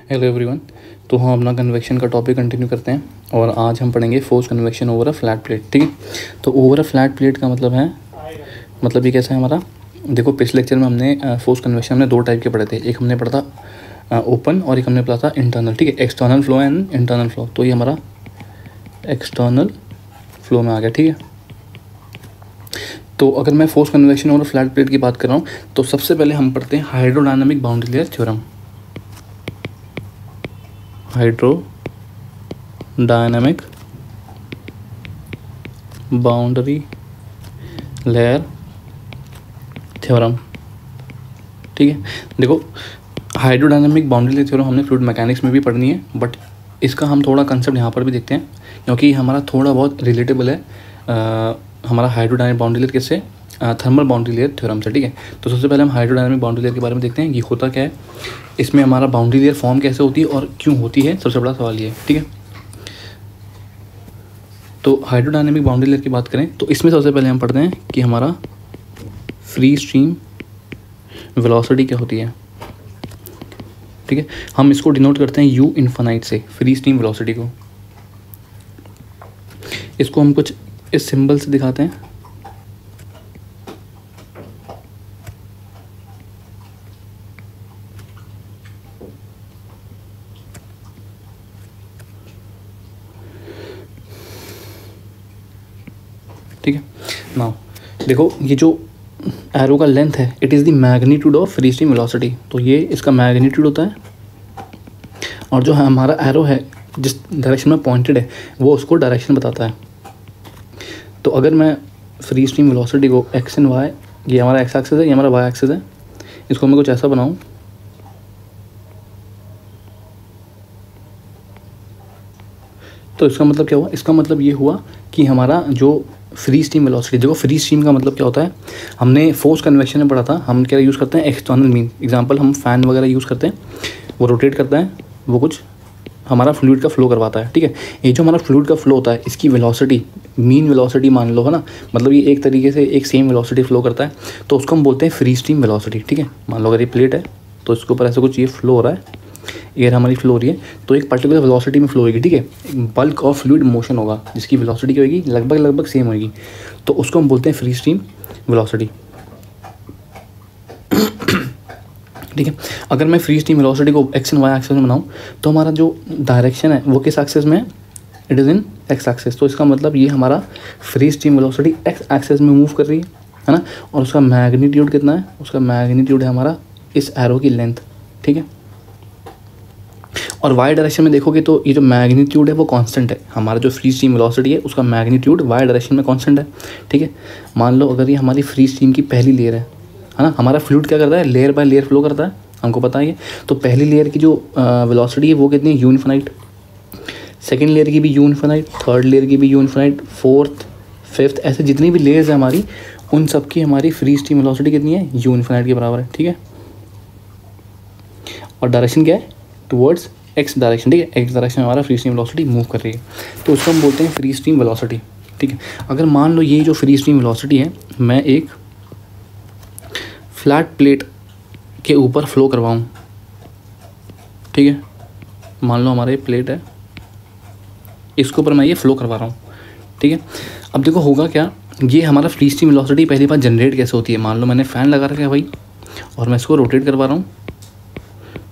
Hello everyone. तो हम अपना कन्वेक्शन का टॉपिक कंटिन्यू करते हैं और आज हम पढ़ेंगे force convection over a flat plate. ठीक है, तो ओवर अ फ्लैट प्लेट का मतलब है, मतलब ये कैसा है हमारा। देखो पिछले लेक्चर में हमने फोर्स कन्वेक्शन हमने दो टाइप के पढ़े थे। एक हमने पढ़ा था ओपन और एक हमने पढ़ा था इंटरनल। ठीक है, external flow and internal flow. तो ये हमारा एक्सटर्नल फ्लो में आ गया। ठीक है, तो अगर मैं फोर्स कन्वेक्शन और फ्लैट प्लेट की बात कर रहा हूँ तो सबसे पहले हम पढ़ते हैं hydrodynamic boundary layer theorem. Hydrodynamic boundary layer theorem. ठीक है, देखो हाइड्रोडायनामिक बाउंड्री लेयर थ्योरम हमने फ्लूइड मैकेनिक्स में भी पढ़नी है, बट इसका हम थोड़ा कंसेप्ट यहाँ पर भी देखते हैं क्योंकि हमारा थोड़ा बहुत रिलेटेबल है हमारा हाइड्रोडायनामिक बाउंड्री लेयर किससे, थर्मल बाउंड्री लेयर थ्योरम से। ठीक है, तो सबसे पहले हम हाइड्रोडायनामिक बाउंड्री लेयर के बारे में देखते हैं, ये होता क्या है, इसमें हमारा बाउंड्री लेयर फॉर्म कैसे होती है और क्यों होती है, सबसे बड़ा सवाल ये है। ठीक है, तो हाइड्रोडायनामिक बाउंड्री लेयर की बात करें तो इसमें सबसे पहले हम पढ़ते हैं कि हमारा फ्री स्ट्रीम वेलोसिटी क्या होती है। ठीक है, हम इसको डिनोट करते हैं यू इन्फिनाइट से, फ्री स्ट्रीम वेलोसिटी को। इसको हम कुछ इस सिंबल से दिखाते हैं। ठीक है, नाउ देखो ये जो एरो का लेंथ है, it is the magnitude of free stream velocity. तो ये इसका मैग्नीट्यूड होता है और जो हमारा एरो है जिस डायरेक्शन में पॉइंटेड है वो उसको डायरेक्शन बताता है। तो अगर मैं फ्री स्ट्रीम वेलोसिटी को एक्स एंड वाई, ये हमारा एक्स एक्सिस है, ये हमारा वाई एक्सिस है, इसको मैं कुछ ऐसा बनाऊं तो इसका मतलब क्या हुआ, इसका मतलब ये हुआ कि हमारा जो फ्री स्ट्रीम वेलोसिटी, देखो फ्री स्ट्रीम का मतलब क्या होता है, हमने फोर्स कन्वेक्शन में पढ़ा था, हम क्या यूज़ करते हैं, एक्सटर्नल मीन। एग्जांपल हम फ़ैन वगैरह यूज़ करते हैं, वो रोटेट करता है, वो कुछ हमारा फ्लूइड का फ्लो करवाता है। ठीक है, ये जो हमारा फ्लूइड का फ्लो होता है इसकी वेलोसिटी मीन वेलोसिटी मान लो, है ना, मतलब ये एक तरीके से एक सेम वेलोसिटी फ्लो करता है, तो उसको हम बोलते हैं फ्री स्ट्रीम वेलोसिटी। ठीक है, मान लो अगर ये प्लेट है तो इसके ऊपर ऐसा कुछ ये फ्लो हो रहा है, एयर हमारी फ्लो हो रही है, तो एक पर्टिकुलर वेलोसिटी में फ्लो होगी। ठीक है, एक बल्क ऑफ फ्लूइड मोशन होगा जिसकी वेलोसिटी क्या होगी, लगभग सेम होगी, तो उसको हम बोलते हैं फ्री स्ट्रीम वेलोसिटी। ठीक है, अगर मैं फ्री स्ट्रीम वेलोसिटी को एक्स एंड वाई एक्सिस में बनाऊँ तो हमारा जो डायरेक्शन है वो किस एक्सिस में है, it is in x axis. तो इसका मतलब ये हमारा free stream velocity x axis में मूव कर रही है ना, और उसका मैग्नीट्यूड कितना है, उसका मैग्नीट्यूड है हमारा इस एरो की लेंथ। ठीक है, और वाई डायरेक्शन में देखोगे तो ये जो मैग्नीट्यूड है वो कांस्टेंट है, हमारा जो फ्री स्ट्रीम वेलोसिटी है उसका मैग्नीट्यूड वाई डायरेक्शन में कांस्टेंट है। ठीक है, मान लो अगर ये हमारी फ्री स्ट्रीम की पहली लेयर है ना, हमारा फ्लूइड क्या करता है, लेयर बाय लेयर फ्लो करता है, हमको पता है ये। तो पहली लेयर की जो वेलोसिटी है वो कितनी है, यू इन्फिनाइट, सेकेंड लेयर की भी यू इन्फिनाइट, थर्ड लेयर की भी यू इन्फिनाइट, फोर्थ फिफ्थ, ऐसे जितनी भी लेयर्स है हमारी उन सब की हमारी फ्री स्ट्रीम वेलोसिटी कितनी है, यू इन्फिनाइट के बराबर है। ठीक है, और डायरेक्शन क्या है, टुवर्ड्स एक्स डायरेक्शन। ठीक है, एक्स डायरेक्शन में हमारा फ्री स्ट्रीम वेलोसिटी मूव कर रही है, तो उसको हम बोलते हैं फ्री स्ट्रीम वेलोसिटी। ठीक है, अगर मान लो ये जो फ्री स्ट्रीम वेलोसिटी है मैं एक फ्लैट प्लेट के ऊपर फ्लो करवाऊँ, ठीक है, मान लो हमारा ये प्लेट है, इसके ऊपर मैं ये फ्लो करवा रहा हूँ। ठीक है, अब देखो होगा क्या, ये हमारा फ्री स्ट्रीम वेलोसिटी पहली बार जनरेट कैसे होती है, मान लो मैंने फ़ैन लगा रखा है भाई और मैं इसको रोटेट करवा रहा हूँ,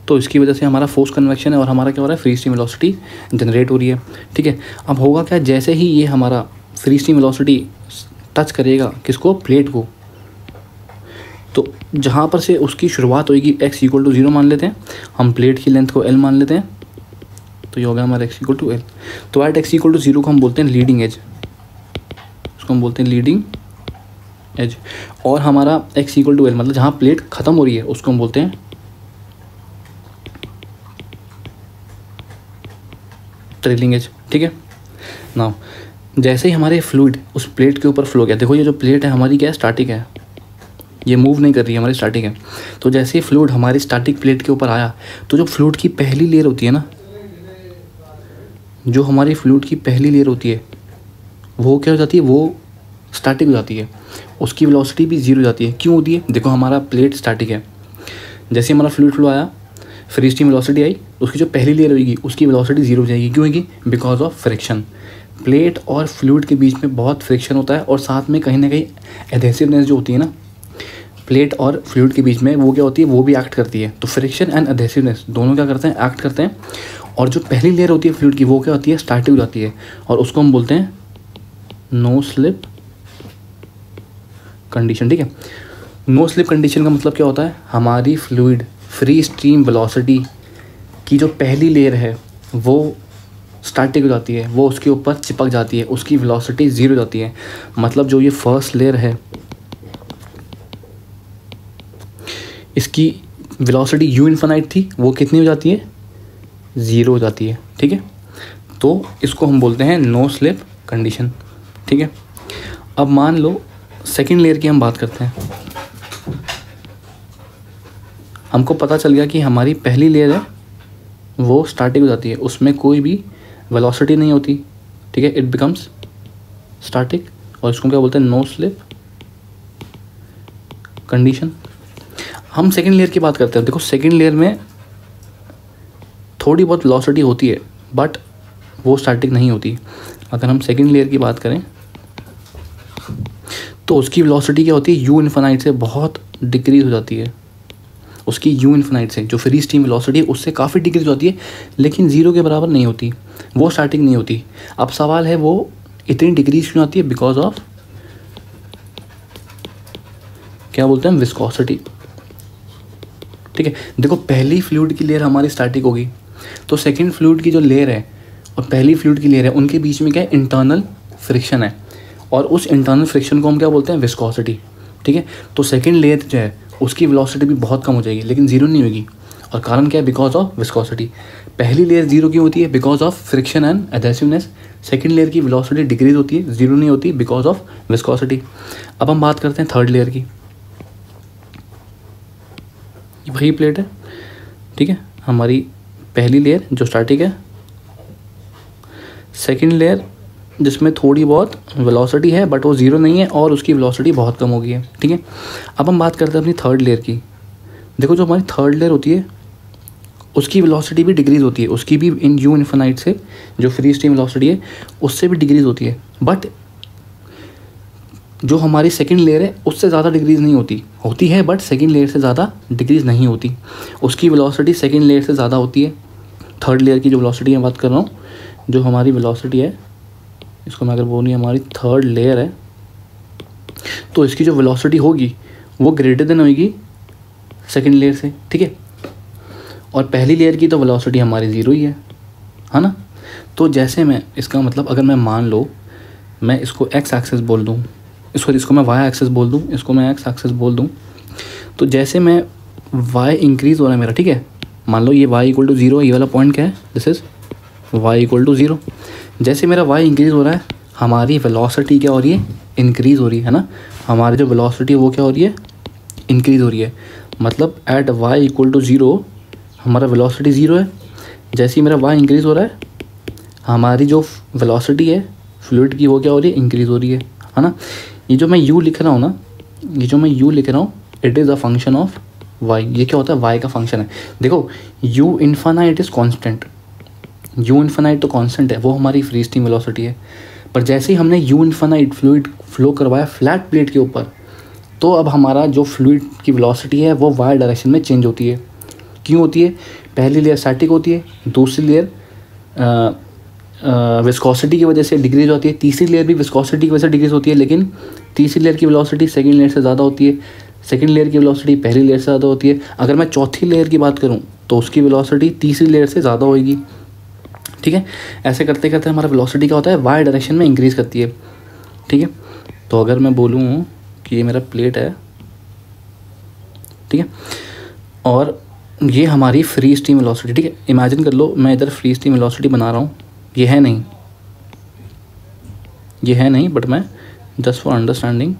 तो इसकी वजह से हमारा फोर्स कन्वेक्शन है और हमारा क्या हो रहा है, फ्री स्ट्रीम वेलोसिटी जनरेट हो रही है। ठीक है, अब होगा क्या, जैसे ही ये हमारा फ्री स्ट्रीम वेलोसिटी टच करेगा किसको, प्लेट को, तो जहाँ पर से उसकी शुरुआत होगी x इक्वल टू 0 मान लेते हैं, हम प्लेट की लेंथ को l मान लेते हैं, तो ये हो गया हमारा x इक्वल टू l। तो एट x इक्वल टू 0 को हम बोलते हैं लीडिंग एज, उसको हम बोलते हैं लीडिंग एज, और हमारा x इक्वल टू l मतलब जहाँ प्लेट ख़त्म हो रही है उसको हम बोलते हैं ट्रेलिंग एज। ठीक है, नाउ जैसे ही हमारे फ्लूइड उस प्लेट के ऊपर फ्लो गया, देखो ये जो प्लेट है हमारी क्या है, स्टैटिक है, ये मूव नहीं कर रही है, हमारी स्टैटिक है। तो जैसे ही फ्लूइड हमारी स्टैटिक प्लेट के ऊपर आया तो जो फ्लूइड की पहली लेयर होती है ना, जो हमारी फ्लूइड की पहली लेयर होती है वो क्या हो जाती है, वो स्टैटिक हो जाती है, उसकी वेलोसिटी भी 0 हो जाती है। क्यों होती है, देखो हमारा प्लेट स्टैटिक है, जैसे हमारा फ्लूइड फ्लो आया फ्री स्टीम वेलोसिटी आई, उसकी जो पहली लेयर होगी उसकी वेलोसिटी जीरो हो जाएगी। क्यों होगी? Because of friction. प्लेट और फ्लूइड के बीच में बहुत फ्रिक्शन होता है और साथ में कहीं ना कहीं एडहेसिवनेस जो होती है ना प्लेट और फ्लूइड के बीच में, वो क्या होती है, वो भी एक्ट करती है। तो फ्रिक्शन एंड एडहेसिवनेस दोनों क्या करते हैं, एक्ट करते हैं। और जो पहली लेयर होती है फ्लूइड की वो क्या होती है, स्टार्टिक हो जाती है और उसको हम बोलते हैं नो स्लिप कंडीशन। ठीक है, नो स्लिप कंडीशन का मतलब क्या होता है, हमारी फ्लूइड फ्री स्ट्रीम वेलोसिटी की जो पहली लेयर है वो स्टार्टिक हो जाती है, वो उसके ऊपर चिपक जाती है, उसकी वेलोसिटी जीरो हो जाती है। मतलब जो ये फर्स्ट लेयर है इसकी वेलोसिटी यू इन्फिनाइट थी, वो कितनी हो जाती है, ज़ीरो हो जाती है। ठीक है, तो इसको हम बोलते हैं नो स्लिप कंडीशन। ठीक है, अब मान लो सेकेंड लेयर की हम बात करते हैं। हमको पता चल गया कि हमारी पहली लेयर है वो स्टार्टिक हो जाती है, उसमें कोई भी वेलोसिटी नहीं होती। ठीक है, इट बिकम्स स्टार्टिक और इसको क्या बोलते हैं, नो स्लिप कंडीशन। हम सेकेंड लेयर की बात करते हैं। देखो सेकेंड लेयर में थोड़ी बहुत वेलोसिटी होती है बट वो स्टार्टिक नहीं होती। अगर हम सेकेंड लेयर की बात करें तो उसकी वेलोसिटी क्या होती है, यू इन्फिनाइट से बहुत डिक्रीज हो जाती है। उसकी यू इन्फिनाइट से जो फ्री स्टीम वेलोसिटी है उससे काफ़ी डिक्रीज होती है, लेकिन ज़ीरो के बराबर नहीं होती, वो स्टार्टिंग नहीं होती। अब सवाल है वो इतनी डिक्रीज क्यों आती है, बिकॉज ऑफ क्या बोलते हैं, विस्कोसिटी। ठीक है, देखो पहली फ्लूइड की लेयर हमारी स्टैटिक होगी तो सेकंड फ्लूइड की जो लेयर है और पहली फ्लूइड की लेयर है उनके बीच में क्या है, इंटरनल फ्रिक्शन है और उस इंटरनल फ्रिक्शन को हम क्या बोलते हैं, विस्कोसिटी। ठीक है, तो सेकंड लेयर जो है उसकी वेलोसिटी भी बहुत कम हो जाएगी लेकिन ज़ीरो नहीं होगी। और कारण क्या है, बिकॉज ऑफ विस्कोसिटी। पहली लेयर जीरो क्यों होती है, because of friction and adhesiveness. Second layer की वेलोसिटी डिक्रीज होती है, जीरो नहीं होती, बिकॉज ऑफ विस्कोसिटी। अब हम बात करते हैं थर्ड लेयर की। वही प्लेट है, ठीक है, हमारी पहली लेयर जो स्टार्टिक है, सेकंड लेयर जिसमें थोड़ी बहुत वेलोसिटी है बट वो ज़ीरो नहीं है और उसकी वेलोसिटी बहुत कम हो गई है। ठीक है, अब हम बात करते हैं अपनी थर्ड लेयर की। देखो जो हमारी थर्ड लेयर होती है उसकी वेलोसिटी भी डिक्रीज़ होती है, उसकी भी इन यू इन्फिनाइट से जो फ्री स्ट्रीम वेलोसिटी है उससे भी डिक्रीज़ होती है, बट जो हमारी सेकंड लेयर है उससे ज़्यादा डिक्रीज़ नहीं होती है बट सेकंड लेयर से ज़्यादा डिक्रीज़ नहीं होती। उसकी वेलोसिटी सेकंड लेयर से ज़्यादा होती है। थर्ड लेयर की जो वेलोसिटी मैं बात कर रहा हूँ, जो हमारी वेलोसिटी है, इसको मैं अगर बोलूँ हमारी थर्ड लेयर है तो इसकी जो वेलोसिटी होगी वो ग्रेटर देन होगी सेकंड लेयर से। ठीक है, और पहली लेयर की तो वेलोसिटी हमारी ज़ीरो ही है ना। तो जैसे मैं इसका मतलब अगर मैं मान लो मैं इसको एक्स एक्सेस बोल दूँ, इसको मैं वाई एक्सेस बोल दूँ, इसको मैं एक्स एक्सेस बोल दूँ, तो जैसे मैं वाई इंक्रीज़ हो रहा है मेरा, ठीक है, मान लो ये वाई इक्वल टू ज़ीरो, ये वाला पॉइंट क्या है, this is y equal to zero. जैसे मेरा वाई इंक्रीज़ हो रहा है हमारी वेलोसिटी क्या हो रही है, इंक्रीज़ हो रही है ना। हमारी जो वेलोसिटी है वो क्या हो रही है, इंक्रीज़ हो रही है। मतलब at y equal to zero हमारा वेलोसिटी ज़ीरो है। जैसे ही मेरा वाई इंक्रीज़ हो रहा है हमारी जो वेलोसिटी है फ्लूइड की वो क्या हो रही है, इंक्रीज़ हो रही है ना। ये जो मैं यू लिख रहा हूँ ना, ये जो मैं यू लिख रहा हूँ, it is a function of y. ये क्या होता है, वाई का फंक्शन है। देखो u infinite is constant, u infinite तो कांस्टेंट है, वो हमारी फ्री स्ट्रीम वेलोसिटी है। पर जैसे ही हमने यू इन्फिनाइट फ्लूइड फ्लो करवाया फ्लैट प्लेट के ऊपर, तो अब हमारा जो फ्लूइड की वेलोसिटी है वो वाई डायरेक्शन में चेंज होती है। क्यों होती है, पहली लेयर स्टैटिक होती है, दूसरी लेयर विस्कोसिटी की वजह से डिक्रीज होती है, तीसरी लेयर भी विस्कोसिटी की वजह से डिक्रीज होती है, लेकिन तीसरी लेयर की वेलोसिटी सेकंड लेयर से ज़्यादा होती है, सेकंड लेयर की वेलोसिटी पहली लेयर से ज़्यादा होती है। अगर मैं चौथी लेयर की बात करूँ तो उसकी वेलोसिटी तीसरी लेयर से ज़्यादा होगी। ठीक है, ऐसे करते करते हमारा वेलोसिटी क्या होता है, वाई डायरेक्शन में इंक्रीज़ करती है। ठीक है, तो अगर मैं बोलूँ कि ये मेरा प्लेट है, ठीक है, और ये हमारी फ्री स्ट्रीम वेलोसिटी, ठीक है, इमेजिन कर लो मैं इधर फ्री स्ट्रीम वेलोसिटी बना रहा हूँ, ये है नहीं, बट मैं जस्ट फॉर अंडरस्टैंडिंग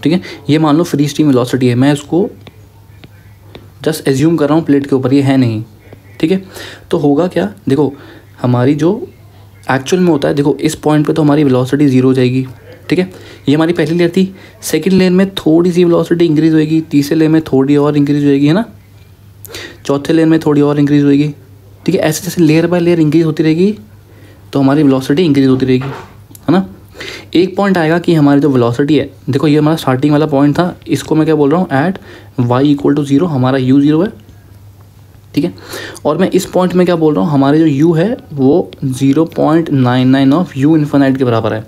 ठीक है, ये मान लो फ्री स्ट्रीम वेलोसिटी है, मैं इसको जस्ट एज्यूम कर रहा हूँ प्लेट के ऊपर, ये है नहीं। ठीक है, तो होगा क्या, देखो हमारी जो एक्चुअल में होता है, देखो इस पॉइंट पे तो हमारी वेलोसिटी 0 हो जाएगी, ठीक है। ये हमारी पहली लेयर थी। सेकंड लेयर में थोड़ी सी वेलोसिटी इंक्रीज़ होएगी, तीसरे लेयर में थोड़ी और इंक्रीज़ होएगी, है ना, चौथे लेयर में थोड़ी और इंक्रीज़ होएगी, ठीक है। ऐसे जैसे लेयर बाय लेयर इंक्रीज़ होती रहेगी तो हमारी वेलोसिटी इंक्रीज़ होती रहेगी, है ना। एक पॉइंट आएगा कि हमारी जो वेलोसिटी है, देखो ये हमारा स्टार्टिंग वाला पॉइंट था, इसको मैं क्या बोल रहा हूँ, एट y=0 हमारा u 0 है, ठीक है। और मैं इस पॉइंट में क्या बोल रहा हूँ, हमारे जो u है वो 0.99 ऑफ u इन्फिनाइट के बराबर है,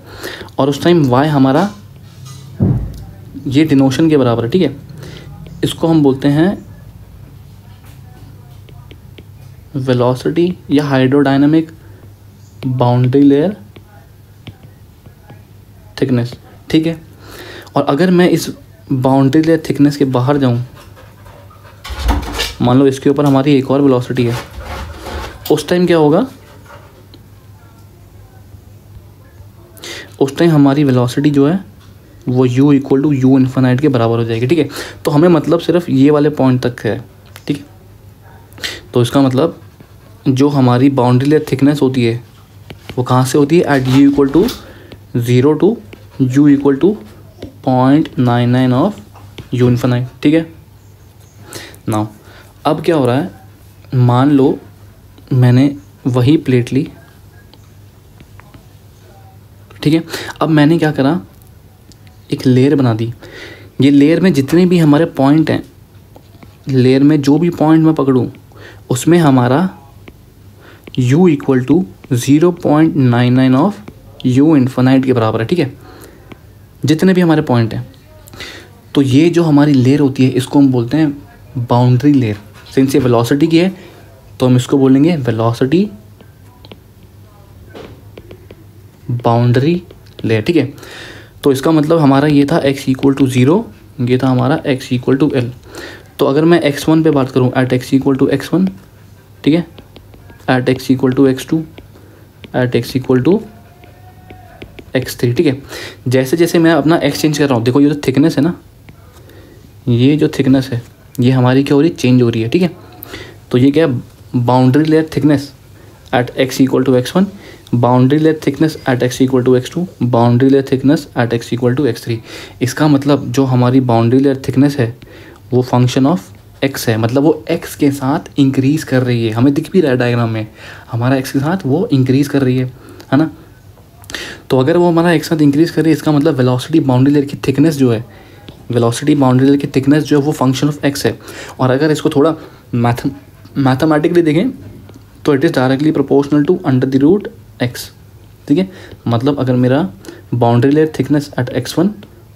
और उस टाइम y हमारा ये डिनोशन के बराबर है, ठीक है। इसको हम बोलते हैं वेलोसिटी या हाइड्रोडायनामिक बाउंड्री लेयर थिकनेस, ठीक है। और अगर मैं इस बाउंड्री लेयर थिकनेस के बाहर जाऊं, मान लो इसके ऊपर हमारी एक और वेलोसिटी है, उस टाइम क्या होगा, उस टाइम हमारी वेलोसिटी जो है वो u = u इन्फिनाइट के बराबर हो जाएगी, ठीक है। तो हमें मतलब सिर्फ ये वाले पॉइंट तक है, ठीक है। तो इसका मतलब जो हमारी बाउंड्री लेयर थिकनेस होती है वो कहाँ से होती है, at u = 0 to u = 0.99 of u infinite, ठीक है। नाउ अब क्या हो रहा है, मान लो मैंने वही प्लेट ली, ठीक है। अब मैंने क्या करा, एक लेयर बना दी। ये लेयर में जितने भी हमारे पॉइंट हैं, लेयर में जो भी पॉइंट मैं पकड़ूं उसमें हमारा u = 0.99 ऑफ u इन्फिनाइट के बराबर है, ठीक है, जितने भी हमारे पॉइंट हैं। तो ये जो हमारी लेयर होती है इसको हम बोलते हैं बाउंड्री लेयर। सिंस ये वेलोसिटी की है तो हम इसको बोलेंगे वेलोसिटी बाउंड्री लेयर, ठीक है। तो इसका मतलब हमारा ये था x = 0, ये था हमारा x = l। तो अगर मैं x1 पे बात करूँ, एट x = x1, ठीक है, eight x = x2, eight x = x3, ठीक है। जैसे जैसे मैं अपना x चेंज कर रहा हूँ, देखो ये जो थिकनेस है ना, ये जो थिकनेस है ये हमारी क्या हो रही है, चेंज हो रही है, ठीक है। तो ये क्या है, boundary layer thickness at x = x1, boundary layer thickness at x = x2, boundary layer thickness at x = x3। इसका मतलब जो हमारी बाउंड्री लेयर थिकनेस है वो फंक्शन ऑफ x है, मतलब वो x के साथ इंक्रीज़ कर रही है, हमें दिख भी रहा है डायग्राम में, हमारा x के साथ वो इंक्रीज़ कर रही है ना। तो अगर वो हमारा एक साथ इंक्रीज़ कर रही है, इसका मतलब वेलोसिटी बाउंड्री लेयर की थिकनेस जो है, वेलोसिटी बाउंड्री लेयर की थिकनेस जो है वो फंक्शन ऑफ x है। और अगर इसको थोड़ा मैथमेटिकली देखें तो it is directly proportional to √x, ठीक है। मतलब अगर मेरा boundary layer thickness at x1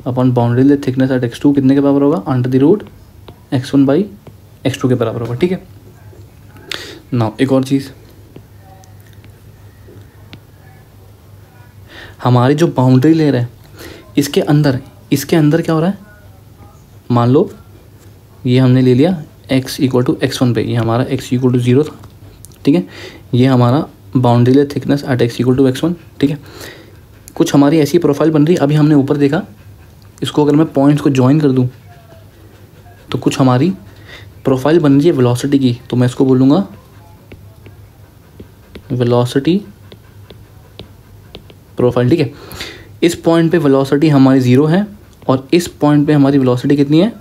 upon boundary layer thickness at x2 कितने के बराबर होगा, √x1/x2 के बराबर होगा, ठीक है। नाउ एक और चीज़, हमारी जो बाउंड्री लेयर है इसके अंदर क्या हो रहा है, मान लो ये हमने ले लिया x = x1 पे, ये हमारा x = 0 था, ठीक है। ये हमारा boundary layer thickness at x = x1, ठीक है। कुछ हमारी ऐसी प्रोफाइल बन रही, अभी हमने ऊपर देखा, इसको अगर मैं पॉइंट्स को ज्वाइन कर दूं तो कुछ हमारी प्रोफाइल बन रही है वेलोसिटी की, तो मैं इसको बोलूँगा वेलोसिटी प्रोफाइल, ठीक है। इस पॉइंट पे वेलोसिटी हमारी 0 है और इस पॉइंट पे हमारी वेलोसिटी कितनी है,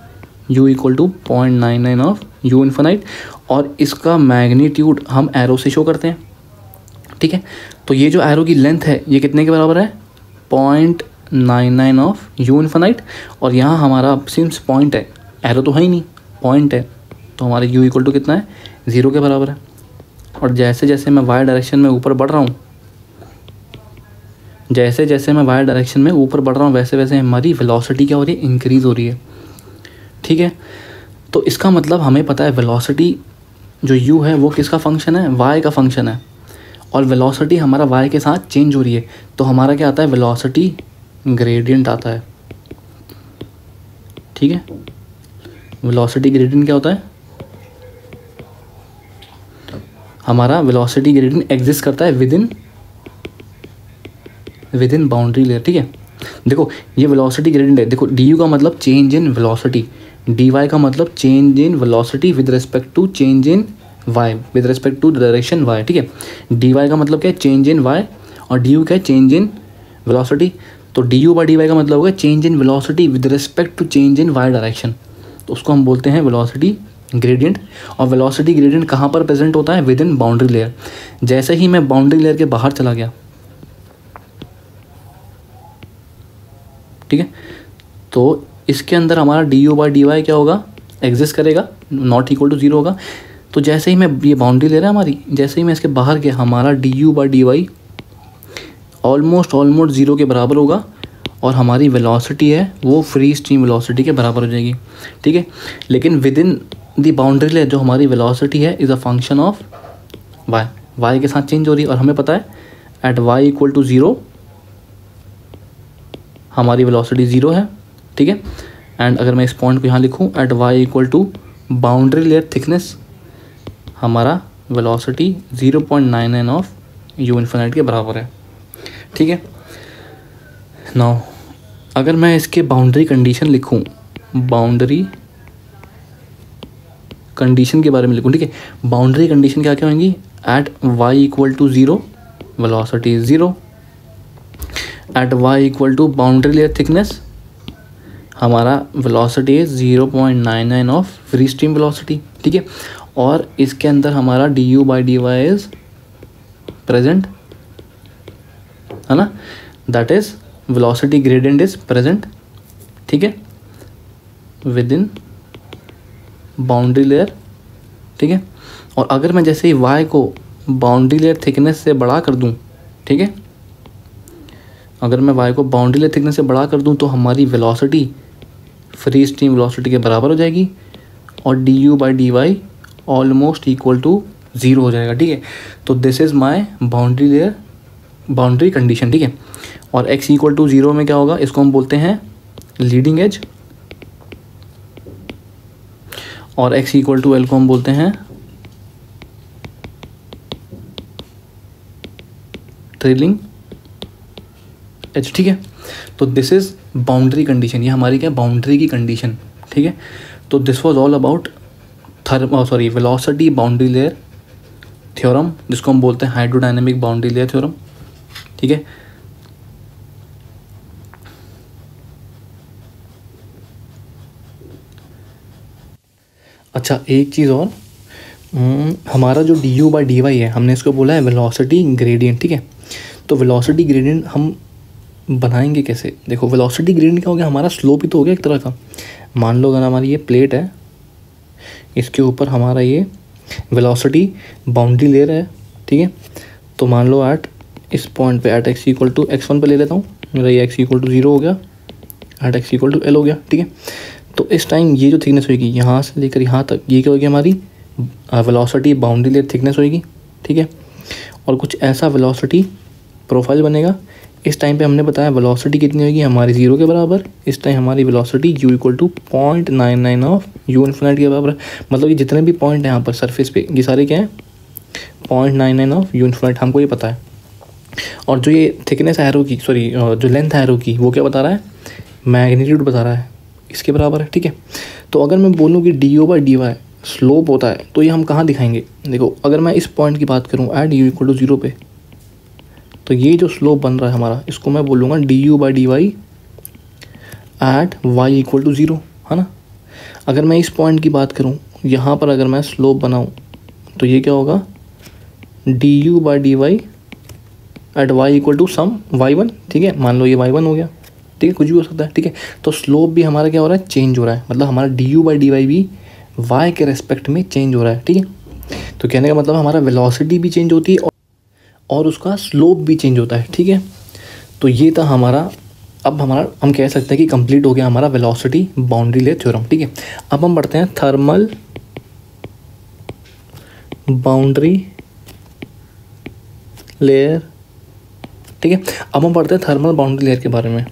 u = 0.99 ऑफ u इन्फिनाइट, और इसका मैग्नीट्यूड हम एरो से शो करते हैं, ठीक है। तो ये जो एरो की लेंथ है ये कितने के बराबर है, 0.99 ऑफ u इन्फिनाइट, और यहाँ हमारा सिंस पॉइंट है, एरो तो है ही नहीं, पॉइंट है, तो हमारे u = कितना है, 0 के बराबर है। और जैसे जैसे मैं y डायरेक्शन में ऊपर बढ़ रहा हूँ, जैसे जैसे मैं y डायरेक्शन में ऊपर बढ़ रहा हूँ वैसे वैसे हमारी वेलोसिटी क्या हो रही है, इंक्रीज़ हो रही है, ठीक है। तो इसका मतलब हमें पता है वेलोसिटी जो u है वो किसका फंक्शन है, y का फंक्शन है, और वेलोसिटी हमारा y के साथ चेंज हो रही है, तो हमारा क्या आता है, वेलोसिटी ग्रेडियंट आता है, ठीक है। वेलोसिटी ग्रेडियंट क्या होता है, हमारा वेलोसिटी ग्रेडियंट एग्जिस्ट करता है विद इन बाउंड्री लेयर, ठीक है। देखो ये वेलोसिटी ग्रेडियंट है, देखो du का मतलब चेंज इन वेलोसिटी, dy का मतलब change in velocity with respect to change in y, with respect to direction y, ठीक है। डी वाई का मतलब क्या है, चेंज इन वाई, और डी यू क्या है, चेंज इन वेलोसिटी। तो d u by D y का मतलब होगा change in velocity with respect to change in Y direction. तो उसको हम बोलते हैं वेलोसिटी ग्रेडियंट। और वेलोसिटी ग्रेडियंट कहाँ पर प्रेजेंट होता है, विद इन बाउंड्री लेयर। जैसे ही मैं बाउंड्री लेयर के बाहर चला गया, ठीक है, तो इसके अंदर हमारा d u by D y क्या होगा, एग्जिस्ट करेगा, नॉट इक्वल टू जीरो होगा। तो जैसे ही मैं, ये बाउंड्री ले रहा है हमारी, जैसे ही मैं इसके बाहर गया, हमारा d u by D y almost zero के बराबर होगा, और हमारी वेलोसिटी है वो फ्री स्ट्रीम वेलोसिटी के बराबर हो जाएगी, ठीक है। लेकिन within the boundary layer जो हमारी वेलोसिटी है is a function of y, y के साथ चेंज हो रही है। और हमें पता है at y equal to zero हमारी वेलोसिटी ज़ीरो है, ठीक है। एंड अगर मैं इस पॉइंट को यहाँ लिखूँ, at y equal to boundary layer thickness, हमारा वेलोसिटी 0.99 ऑफ यू इन्फिनिट के बराबर है, ठीक है। नाउ अगर मैं इसके बाउंड्री कंडीशन लिखूँ, बाउंड्री कंडीशन के बारे में लिखूँ, ठीक है। बाउंड्री कंडीशन क्या क्या होंगी, at y equal to zero velocity is zero, at y equal to boundary layer thickness हमारा velocity is 0.99 of free stream velocity, ठीक है। और इसके अंदर हमारा d u by D y is present, है ना, that is velocity gradient is present, ठीक है, विद इन बाउंड्री लेयर, ठीक है। और अगर मैं जैसे ही y को बाउंड्री लेयर थिकनेस से बड़ा कर दूं, ठीक है, अगर मैं y को बाउंड्री लेयर थिकनेस से बड़ा कर दूं तो हमारी वेलोसिटी फ्री स्ट्रीम वेलोसिटी के बराबर हो जाएगी, और d u by D y almost equal to zero हो जाएगा, ठीक है। तो this is my boundary layer, boundary condition, ठीक है। और x इक्वल टू ज़ीरो में क्या होगा, इसको हम बोलते हैं लीडिंग एज, और x इक्वल टू एल को हम बोलते हैं ट्रेलिंग एज, ठीक है। तो दिस इज बाउंड्री कंडीशन, ये हमारी क्या बाउंड्री की कंडीशन, ठीक है। तो this was all about velocity boundary layer theorem, जिसको हम बोलते हैं हाइड्रोडायनेमिक बाउंड्री लेयर थ्योरम, ठीक है। अच्छा, एक चीज़ और, हमारा जो d u by D y है, हमने इसको बोला है वेलोसिटी ग्रेडियंट, ठीक है। तो वेलोसिटी ग्रेडियंट हम बनाएंगे कैसे, देखो वेलोसिटी ग्रेडियंट क्या हो गया, हमारा स्लोप ही तो हो गया एक तरह का। मान लो अगर हमारी ये प्लेट है, इसके ऊपर हमारा ये वेलोसिटी बाउंड्री लेयर है, ठीक है। तो मान लो एट इस पॉइंट पे at x equal to x1 पे ले लेता हूँ, मेरा ये x इक्वल टू ज़ीरो हो गया, at x equal to L हो गया, ठीक है। तो इस टाइम ये जो थिकनेस होगी यहाँ से लेकर यहाँ तक, ये क्या होगी, हमारी वेलोसिटी बाउंड्री लेयर थिकनेस होगी, ठीक है। और कुछ ऐसा वेलोसिटी प्रोफाइल बनेगा। इस टाइम पे हमने बताया वेलोसिटी कितनी होगी, हमारी ज़ीरो के बराबर। इस टाइम हमारी velocity u equal to 0.99 of u infinite के बराबर। मतलब ये जितने भी पॉइंट हैं यहाँ पर सरफेस पे, ये सारे क्या हैं, 0.99 ऑफ यू इन्फिनिट, हमको ये पता है। और जो ये थिकनेस एरो की, सॉरी जो लेंथ एरो की, वो क्या बता रहा है, मैग्नीट्यूड बता रहा है, इसके बराबर है, ठीक है। तो अगर मैं बोलूँ कि d u by D y slope होता है, तो ये हम कहाँ दिखाएंगे, देखो अगर मैं इस पॉइंट की बात करूँ at u equal to zero पे, तो ये जो स्लोप बन रहा है हमारा, इसको मैं बोलूँगा d u by D y at y equal to zero, है ना। अगर मैं इस पॉइंट की बात करूँ, यहाँ पर अगर मैं स्लोप बनाऊँ, तो ये क्या होगा, d u by D y at y equal to some y1, ठीक है। मान लो ये y1 हो गया, ठीक है, कुछ भी हो सकता है, ठीक है। तो स्लोप भी हमारा क्या हो रहा है, चेंज हो रहा है, मतलब हमारा d u by D y भी y के रेस्पेक्ट में चेंज हो रहा है, ठीक है। तो कहने का मतलब हमारा वेलोसिटी भी चेंज होती है और उसका स्लोप भी चेंज होता है, ठीक है। तो ये था हमारा, अब हमारा हम कह सकते हैं कि कंप्लीट हो गया हमारा वेलोसिटी बाउंड्री लेयर थ्योरम, ठीक है। अब हम बढ़ते हैं थर्मल बाउंड्री लेयर, ठीक है। अब हम पढ़ते हैं थर्मल बाउंड्री लेयर के बारे में,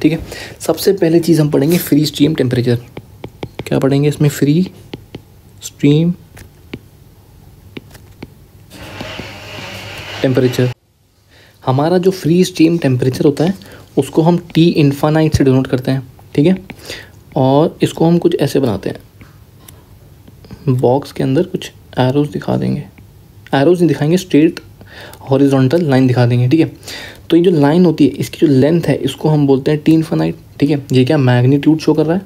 ठीक है। सबसे पहले चीज़ हम पढ़ेंगे फ्री स्ट्रीम टेम्परेचर। क्या पढ़ेंगे इसमें, फ्री स्ट्रीम टेम्परेचर। हमारा जो फ्री स्ट्रीम टेम्परेचर होता है उसको हम T इन्फानाइट से डिनोट करते हैं, ठीक है। और इसको हम कुछ ऐसे बनाते हैं, बॉक्स के अंदर कुछ एरोज दिखा देंगे, एरोज नहीं दिखाएंगे, स्ट्रेट हॉरिजॉन्टल लाइन दिखा देंगे, ठीक है। तो ये जो लाइन होती है इसकी जो लेंथ है इसको हम बोलते हैं टी इनफाइनाइट, ठीक है। ये क्या मैग्नीट्यूड शो कर रहा है,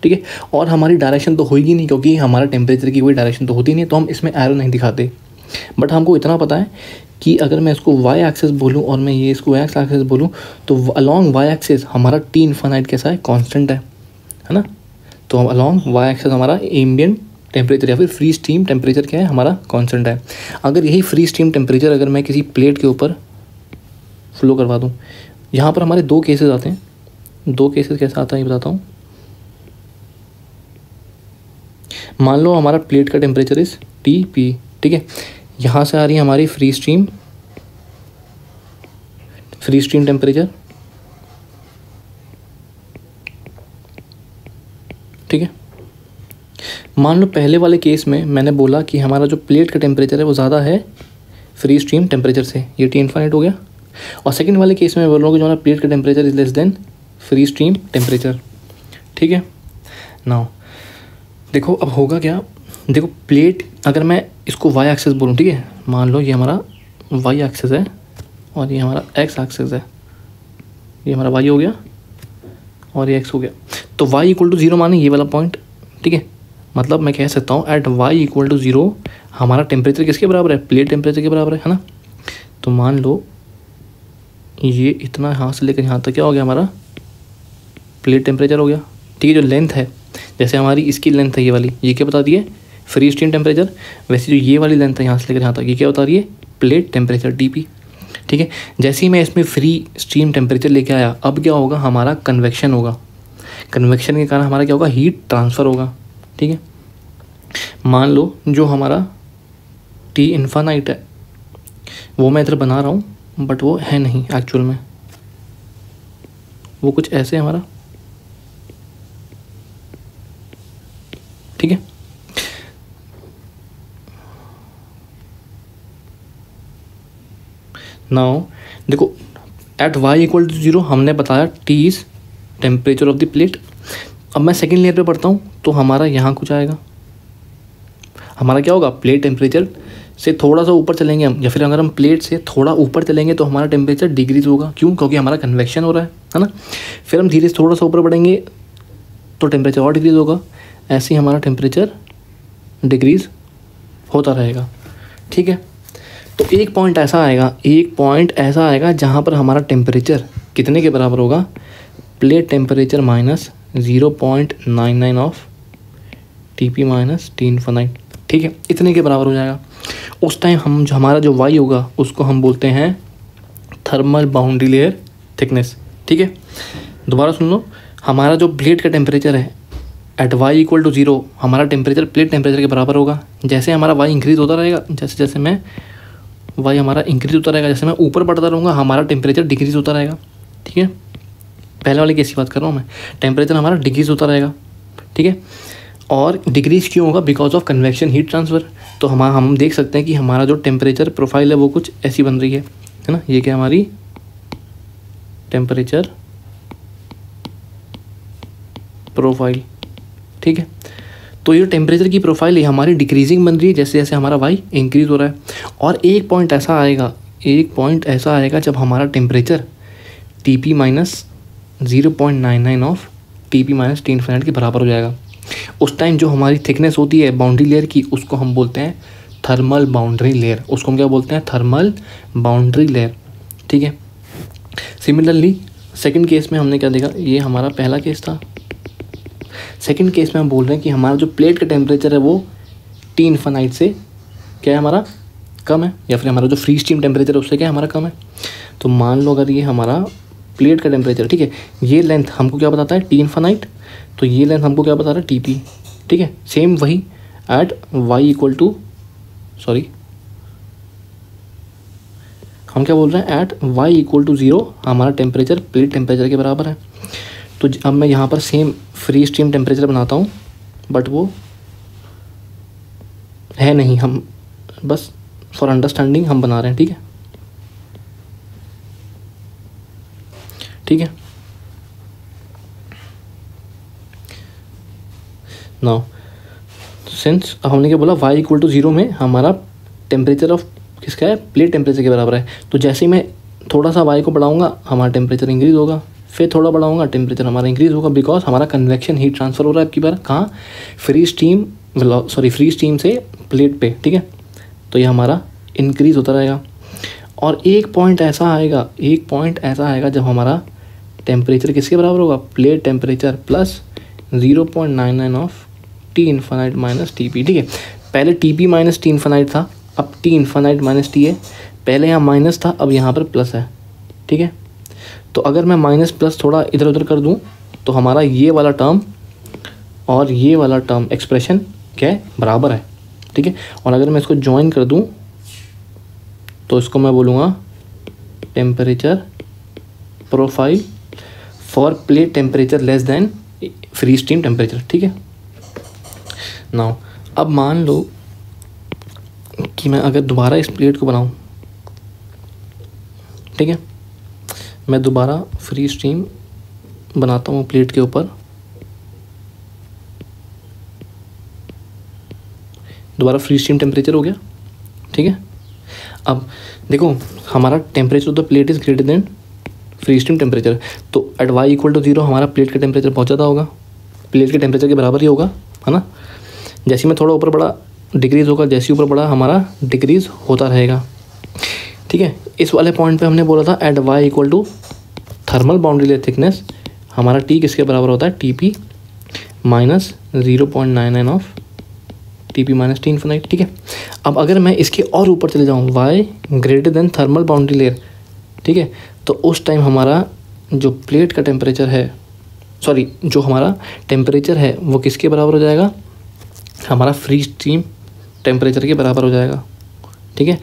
ठीक है। और हमारी डायरेक्शन तो होगी नहीं क्योंकि हमारा टेम्परेचर की कोई डायरेक्शन तो होती नहीं, तो हम इसमें एरो नहीं दिखाते। बट हमको इतना पता है कि अगर मैं इसको वाई एक्सेस बोलूँ और मैं ये इसको एक्स एक्सेस बोलूँ तो अलॉन्ग वाई एक्सेस हमारा टी इनफाइनाइट कैसा है, कांस्टेंट है ना। तो अलॉन्ग वाई एक्सेस हमारा एम्बिएंट टेम्परेचर या फिर फ्री स्टीम टेम्परेचर क्या है, हमारा कांस्टेंट है। अगर यही फ्री स्टीम टेम्परेचर अगर मैं किसी प्लेट के ऊपर फ्लो करवा दूँ, यहाँ पर हमारे दो केसेस आते हैं। दो केसेस कैसा आता है ये बताता हूँ। मान लो हमारा प्लेट का टेम्परेचर इस टी पी, ठीक है। यहाँ से आ रही है हमारी फ्री स्टीम टेम्परेचर, ठीक है। मान लो पहले वाले केस में मैंने बोला कि हमारा जो प्लेट का टेम्परेचर है वो ज़्यादा है फ्री स्ट्रीम टेम्परेचर से, ये टी इनफाइनाइट हो गया। और सेकंड वाले केस में बोल रहा हूँ कि जो हमारा प्लेट का temperature is less than free stream temperature, ठीक है। नाउ देखो अब होगा क्या, देखो प्लेट अगर मैं इसको वाई एक्सेस बोलूँ, ठीक है। मान लो ये हमारा वाई एक्सेस है और ये हमारा एक्स एक्सेस है, ये हमारा वाई हो गया और ये एक्स हो गया। तो y इक्वल टू 0 माने ये वाला पॉइंट, ठीक है। मतलब मैं कह सकता हूँ एट y इक्वल टू 0 हमारा टेम्परेचर किसके बराबर है, प्लेट टेम्परेचर के बराबर है ना। तो मान लो ये इतना यहाँ से लेकर यहाँ तक क्या हो गया, हमारा प्लेट टेम्परेचर हो गया, ठीक है। जो लेंथ है, जैसे हमारी इसकी लेंथ है ये वाली, ये क्या बता रही है, फ्री स्टीम टेम्परेचर। वैसे जो ये वाली लेंथ है यहाँ से लेकर यहाँ तक, ये क्या बता रही है, प्लेट टेम्परेचर टीपी, ठीक है। जैसे ही मैं इसमें फ्री स्टीम टेम्परेचर लेके आया, अब क्या होगा, हमारा कन्वेक्शन होगा। कन्वेक्शन के कारण हमारा क्या होगा, हीट ट्रांसफ़र होगा, ठीक है। मान लो जो हमारा टी इनफाइनाइट है वो मैं इधर बना रहा हूँ, बट वो है नहीं एक्चुअल में, वो कुछ ऐसे हमारा, ठीक है। नाउ देखो एट y इक्वल टू 0 हमने बताया T is temperature of the plate. अब मैं सेकेंड लेयर पे पढ़ता हूँ तो हमारा यहाँ कुछ आएगा, हमारा क्या होगा, प्लेट टेम्परेचर से थोड़ा सा ऊपर चलेंगे हम, या फिर अगर हम प्लेट से थोड़ा ऊपर चलेंगे तो हमारा टेम्परेचर डिक्रीज होगा, क्यों, क्योंकि हमारा कन्वेक्शन हो रहा है ना। फिर हम धीरे से थोड़ा सा ऊपर बढ़ेंगे तो टेम्परेचर और डिक्रीज होगा, ऐसे ही हमारा टेम्परेचर डिक्रीज होता रहेगा, ठीक है। तो एक पॉइंट ऐसा आएगा जहाँ पर हमारा टेम्परेचर कितने के बराबर होगा, plate temperature minus 0.99 of TP minus T infinite, ठीक है, इतने के बराबर हो जाएगा। उस टाइम हम जो हमारा जो वाई होगा उसको हम बोलते हैं थर्मल बाउंड्री लेयर थिकनेस, ठीक है। दोबारा सुन लो, हमारा जो प्लेट का टेम्परेचर है एट y इक्वल टू 0 हमारा टेम्परेचर प्लेट टेम्परेचर के बराबर होगा। जैसे हमारा y इंक्रीज़ होता रहेगा, जैसे जैसे मैं y हमारा इंक्रीज़ होता रहेगा, जैसे मैं ऊपर बढ़ता रहूँगा हमारा टेम्परेचर डिक्रीज़ होता रहेगा, ठीक है। पहले वाले केस की बात कर रहा हूँ मैं, टेम्परेचर हमारा डिक्रीज़ होता रहेगा, ठीक है। और डिक्रीज़ क्यों होगा, because of convection heat transfer. तो हम देख सकते हैं कि हमारा जो टेम्परेचर प्रोफाइल है वो कुछ ऐसी बन रही है ना। ये क्या हमारी टेम्परेचर प्रोफाइल, ठीक है। तो ये टेम्परेचर की प्रोफाइल है हमारी डिक्रीजिंग बन रही है जैसे जैसे हमारा वाई इंक्रीज़ हो रहा है। और एक पॉइंट ऐसा आएगा जब हमारा temperature T p minus 0.99 of t p minus T infinite के बराबर हो जाएगा। उस टाइम जो हमारी थिकनेस होती है बाउंड्री लेयर की उसको हम बोलते हैं थर्मल बाउंड्री लेयर, उसको हम क्या बोलते हैं, थर्मल बाउंड्री लेयर, ठीक है। सिमिलरली सेकंड केस में हमने क्या देखा, ये हमारा पहला केस था। सेकंड केस में हम बोल रहे हैं कि हमारा जो प्लेट का टेम्परेचर है वो टी इनफाइनाइट से क्या है, हमारा कम है, या फिर हमारा जो फ्री स्टीम टेम्परेचर है उससे क्या है, हमारा कम है। तो मान लो अगर ये हमारा प्लेट का टेम्परेचर, ठीक है, ये लेंथ हमको क्या बताता है, टी इनफाइनाइट, तो ये लेंथ हमको क्या बता रहा है, टी पी, ठीक है। सेम वही at y equal to, sorry हम क्या बोल रहे हैं, एट वाई इक्वल टू 0 हमारा टेम्परेचर प्लेट टेम्परेचर के बराबर है। तो अब मैं यहाँ पर सेम फ्री स्टीम टेम्परेचर बनाता हूँ, बट वो है नहीं, हम बस फॉर अंडरस्टैंडिंग हम बना रहे हैं, ठीक है, ठीक है। नाउ सिंस अब हमने क्या बोला, y इक्वल टू 0 में हमारा टेम्परेचर ऑफ किसका है, प्लेट टेम्परेचर के बराबर है। तो जैसे ही मैं थोड़ा सा y को बढ़ाऊंगा हमारा टेम्परेचर इंक्रीज़ होगा, फिर थोड़ा बढ़ाऊंगा टेम्परेचर हमारा इंक्रीज़ होगा, बिकॉज हमारा कन्वेक्शन हीट ट्रांसफ़र हो रहा है आपकी बार कहाँ, फ्री स्टीम से प्लेट पे, ठीक है। तो ये हमारा इंक्रीज़ होता रहेगा और एक पॉइंट ऐसा आएगा जब हमारा टेम्परेचर किसके बराबर होगा, plate temperature plus 0.99 of T infinite minus t p, ठीक है। पहले T p minus T infinite था, अब टी इन्फानाइट माइनस टी है, पहले यहाँ माइनस था अब यहाँ पर प्लस है, ठीक है। तो अगर मैं माइनस प्लस थोड़ा इधर उधर कर दूँ तो हमारा ये वाला टर्म और ये वाला टर्म एक्सप्रेशन क्या है, बराबर है, ठीक है। और अगर मैं इसको ज्वाइन कर दूँ तो इसको मैं बोलूँगा temperature profile for plate temperature less than free steam temperature, ठीक है। नाउ अब मान लो कि मैं अगर दोबारा इस प्लेट को बनाऊँ, ठीक है, मैं दोबारा फ्री स्टीम बनाता हूँ प्लेट के ऊपर, दोबारा फ्री स्टीम टेम्परेचर हो गया, ठीक है। अब देखो हमारा temperature of the plate is greater than free steam temperature, तो एट y इक्वल टू 0 हमारा प्लेट का टेम्परेचर बहुत ज़्यादा होगा, प्लेट के टेम्परेचर के बराबर ही होगा, है ना। जैसे मैं थोड़ा ऊपर बढ़ा डिक्रीज़ होगा, जैसे ऊपर बढ़ा हमारा डिक्रीज़ होता रहेगा, ठीक है। इस वाले पॉइंट पे हमने बोला था at y equal to thermal boundary layer thickness हमारा t किसके बराबर होता है, t p minus 0.99 of t p minus t infinite, ठीक है। अब अगर मैं इसके और ऊपर चले जाऊँ y greater than thermal boundary layer, ठीक है, तो उस टाइम हमारा जो प्लेट का टेम्परेचर है, सॉरी जो हमारा टेम्परेचर है वो किसके बराबर हो जाएगा, हमारा फ्री स्टीम टेम्परेचर के बराबर हो जाएगा, ठीक है।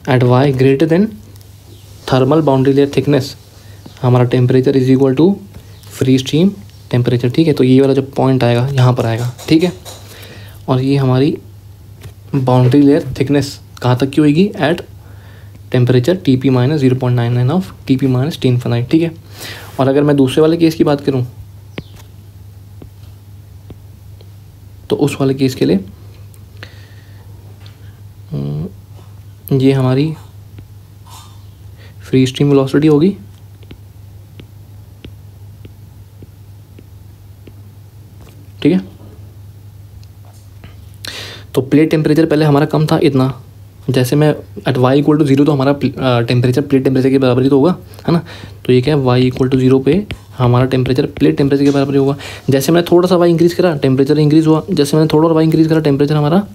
At y greater than thermal boundary layer thickness हमारा temperature is equal to free steam temperature, ठीक है। तो ये वाला जो पॉइंट आएगा यहाँ पर आएगा, ठीक है। और ये हमारी बाउंड्री लेयर थिकनेस कहाँ तक की होगी, at temperature T p minus 0.99 of t p minus t infinite, ठीक है। और अगर मैं दूसरे वाले केस की बात करूँ तो उस वाले केस के लिए ये हमारी फ्री स्ट्रीम वेलोसिटी होगी, ठीक है। तो प्लेट टेम्परेचर पहले हमारा कम था इतना, जैसे मैं एट y इक्वल टू 0 तो हमारा टेम्परेचर प्लेट टेम्परेचर के बराबर ही तो होगा, है ना। तो ये क्या है, y इक्वल टू 0 पे हमारा टेम्परेचर प्लेट टेम्परेचर के बराबर ही होगा। जैसे मैंने थोड़ा सा y इंक्रीज़ करा टेम्परेचर इंक्रीज़ हुआ, जैसे मैंने थोड़ा और y इंक्रीज़ करा टेम्परेचर हमारा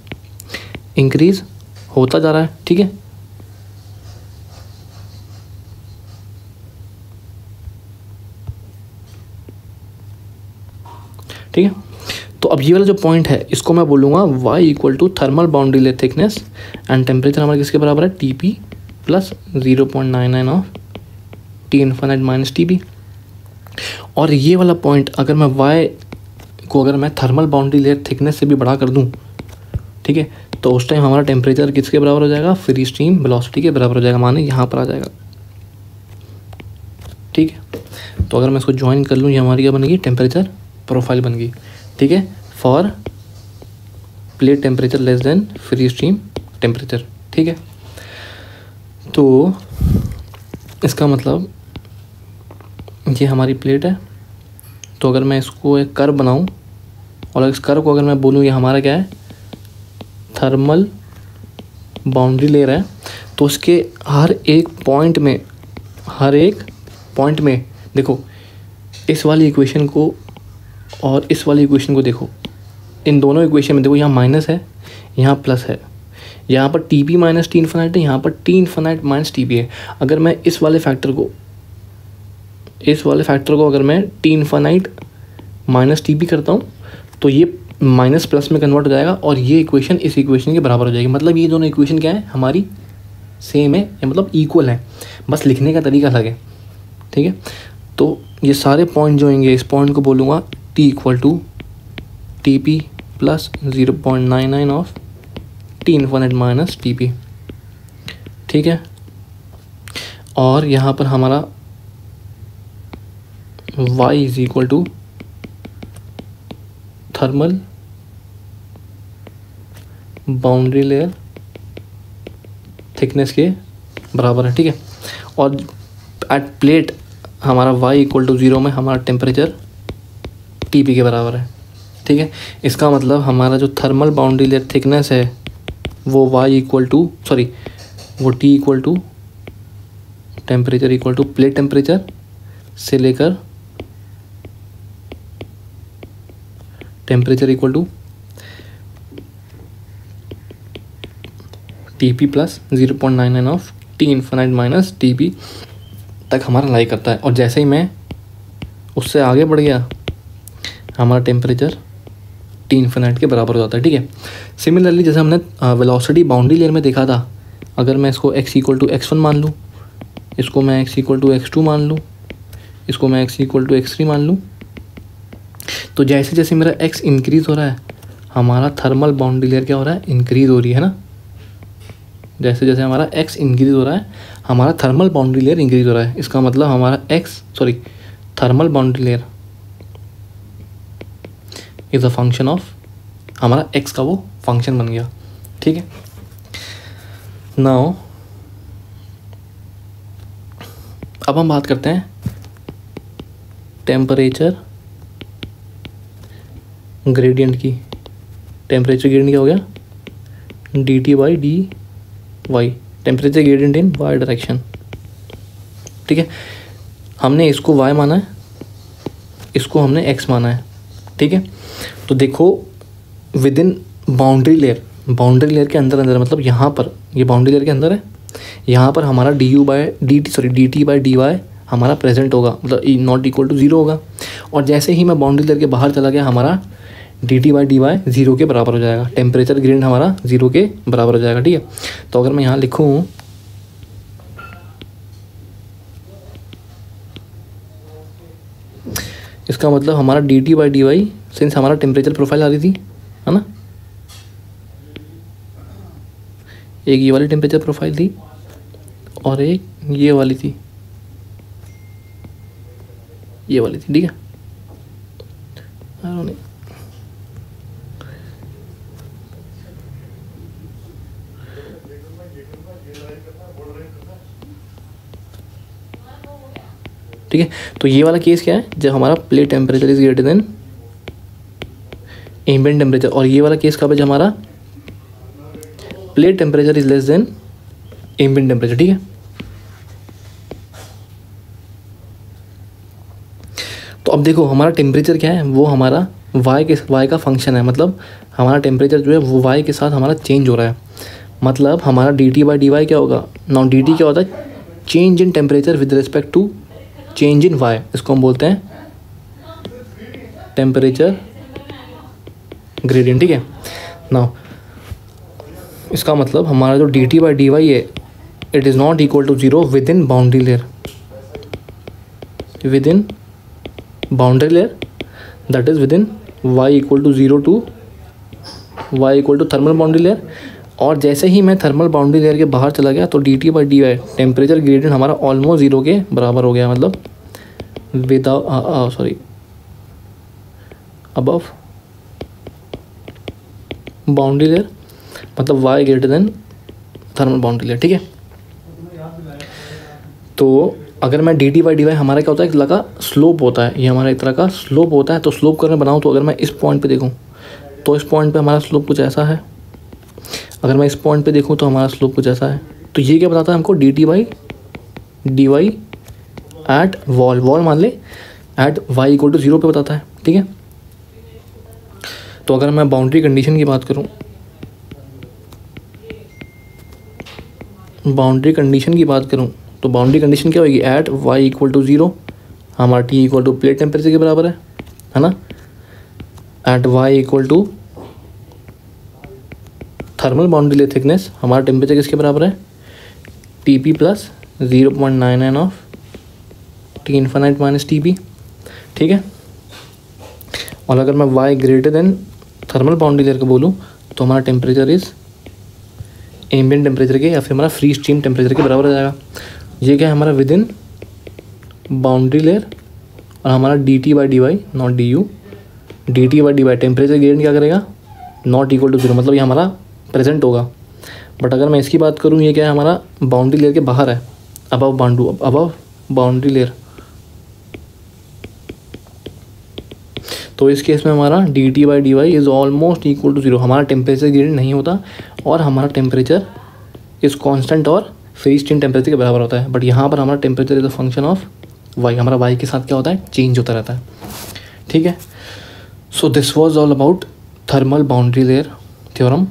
इंक्रीज़ होता जा रहा है, ठीक है। ठीक है, तो अब ये वाला जो पॉइंट है इसको मैं बोलूँगा y equal to thermal boundary layer thickness and temperature हमारा किसके बराबर है, t p plus 0.99 of t infinite minus t p. और ये वाला पॉइंट अगर मैं y को अगर मैं थर्मल बाउंड्री लेयर थिकनेस से भी बढ़ा कर दूँ, ठीक है, तो उस टाइम हमारा टेम्परेचर किसके बराबर हो जाएगा, फ्री स्टीम वेलोसिटी के बराबर हो जाएगा, माने यहाँ पर आ जाएगा, ठीक है। तो अगर मैं इसको ज्वाइन कर लूँ ये हमारी क्या बनेगी, टेम्परेचर प्रोफाइल बन गई, ठीक है, for plate temperature less than free steam temperature, ठीक है। तो इसका मतलब ये हमारी प्लेट है, तो अगर मैं इसको एक कर्व बनाऊं और इस कर्व को अगर मैं बोलूं ये हमारा क्या है, थर्मल बाउंड्री लेयर है, तो उसके हर एक पॉइंट में देखो इस वाली इक्वेशन को और इस वाली इक्वेशन को देखो, इन दोनों इक्वेशन में देखो यहाँ माइनस है यहाँ प्लस है, यहाँ पर T p minus t infinite है, यहाँ पर T infinite minus t P है। अगर मैं इस वाले फैक्टर को अगर मैं T infinite minus t P करता हूँ तो ये माइनस प्लस में कन्वर्ट हो जाएगा और ये इक्वेशन इस इक्वेशन के बराबर हो जाएगी। मतलब ये दोनों इक्वेशन क्या है, हमारी सेम है, मतलब इक्वल है, बस लिखने का तरीका अलग है, ठीक है। तो ये सारे पॉइंट जो होंगे, इस पॉइंट को बोलूँगा t equal to t p plus 0.99 of t infinite minus t p, ठीक है। और यहाँ पर हमारा y is equal to thermal boundary layer thickness के बराबर है, ठीक है। और एट प्लेट हमारा y इक्वल टू 0 में हमारा टेम्परेचर TP के बराबर है, ठीक है। इसका मतलब हमारा जो थर्मल बाउंड्री लेयर थिकनेस है वो वो T equal to temperature equal to plate temperature से लेकर temperature equal to TP plus 0.99 of T infinite minus TP तक हमारा लाई करता है। और जैसे ही मैं उससे आगे बढ़ गया हमारा टेम्परेचर T इन्फिनाइट के बराबर हो जाता है, ठीक है। सिमिलरली जैसे हमने वेलोसिटी बाउंड्री लेयर में देखा था, अगर मैं इसको x इक्वल टू x1 मान लूँ, इसको मैं x इक्वल टू x2 मान लूँ, इसको मैं x इक्वल टू x3 मान लूँ, तो जैसे जैसे मेरा x इंक्रीज़ हो रहा है हमारा थर्मल बाउंड्री लेयर क्या हो रहा है, इंक्रीज़ हो रही है ना। जैसे जैसे हमारा x इंक्रीज़ हो रहा है हमारा थर्मल बाउंड्री लेयर इंक्रीज़ हो रहा है। इसका मतलब हमारा thermal boundary layer is a function of हमारा x का वो फंक्शन बन गया, ठीक है। नाउ अब हम बात करते हैं टेम्परेचर ग्रेडियंट की। टेम्परेचर ग्रेडियंट क्या हो गया, dt by D Y, temperature gradient in Y direction, ठीक है। हमने इसको y माना है, इसको हमने x माना है, ठीक है। तो देखो विद इन बाउंड्री लेयर के अंदर मतलब यहाँ पर ये बाउंड्री लेयर के अंदर है, यहाँ पर हमारा dt बाई dy हमारा प्रेजेंट होगा, मतलब नॉट इक्वल टू 0 होगा। और जैसे ही मैं बाउंड्री लेयर के बाहर चला गया हमारा dt बाई dy 0 के बराबर हो जाएगा, टेम्परेचर ग्रेडियंट हमारा 0 के बराबर हो जाएगा, ठीक है। तो अगर मैं यहाँ लिखूँ इसका मतलब हमारा dt बाई dy सिंस हमारा टेम्परेचर प्रोफाइल आ रही थी, है ना, एक ये वाली टेम्परेचर प्रोफाइल थी और एक ये वाली थी, ठीक है। ठीक है, तो ये वाला केस क्या है, जब हमारा plate temperature is greater than ambient temperature. और ये वाला केस कब है, जब हमारा plate temperature is less than ambient temperature, ठीक है। तो अब देखो हमारा टेम्परेचर क्या है, वो हमारा y का फंक्शन है, मतलब हमारा टेम्परेचर जो है वो y के साथ हमारा चेंज हो रहा है। मतलब हमारा dt बाई dy क्या होगा, नाउ dt क्या होता है, change in temperature with respect to change in y, इसको हम बोलते हैं टेम्परेचर ग्रेडियंट, ठीक है। नाउ इसका मतलब हमारा जो dt बाई dy है it is not equal to 0 within boundary layer, that is within y equal to 0 to y equal to thermal boundary layer. और जैसे ही मैं थर्मल बाउंड्री लेयर के बाहर चला गया तो dt by dy temperature gradient हमारा almost 0 के बराबर हो गया, मतलब अबव बाउंड्री लेयर, मतलब y greater than thermal boundary layer, ठीक है। तो अगर मैं dt बाई dy हमारा क्या होता है, एक तरह का स्लोप होता है, ये हमारा एक तरह का स्लोप होता है। तो स्लोप कर मैं बनाऊँ तो अगर मैं इस पॉइंट पे देखूँ तो इस पॉइंट पे हमारा स्लोप कुछ ऐसा है, अगर मैं इस पॉइंट पे देखूँ तो हमारा स्लोप कुछ ऐसा है। तो ये क्या बताता है हमको, dt by dy at wall मान ले एट y इक्वल टू 0 पे बताता है, ठीक है। तो अगर मैं बाउंड्री कंडीशन की बात करूँ, तो बाउंड्री कंडीशन क्या होगी, एट y इक्वल टू 0 हमारा t equal to plate temperature के बराबर है ना, at y equal to thermal boundary layer thickness हमारा टेम्परेचर किसके बराबर है, TP plus 0.99 of T infinite minus TP, ठीक है। और अगर मैं y greater than thermal boundary layer को बोलूँ तो हमारा टेम्परेचर इज़ एम्बिएंट टेम्परेचर के या फिर हमारा फ्री स्ट्रीम टेम्परेचर के बराबर हो जाएगा। ये क्या है हमारा विद इन बाउंड्री लेयर, और हमारा dt by dy not du, dt by dy temperature gradient क्या करेगा, नॉट इक्वल टू 0, मतलब ये हमारा प्रेजेंट होगा। बट अगर मैं इसकी बात करूँ, ये क्या है, हमारा बाउंड्री लेयर के बाहर है, अबव बाउंड्री लेयर। तो इस केस में हमारा dt/dy is almost equal to 0, हमारा टेम्परेचर ग्रेडियंट नहीं होता और हमारा टेम्परेचर इज़ कांस्टेंट और फ्री स्टीम टेम्परेचर के बराबर होता है। बट यहाँ पर हमारा temperature is a function of y, हमारा y के साथ क्या होता है, चेंज होता रहता है। ठीक है, so this was all about thermal boundary layer theorem,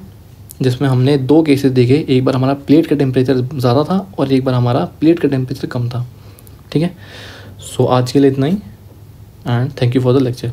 जिसमें हमने 2 केसेस देखे, एक बार हमारा प्लेट का टेम्परेचर ज़्यादा था और एक बार हमारा प्लेट का टेम्परेचर कम था। ठीक है, सो आज के लिए इतना ही and thank you for the lecture.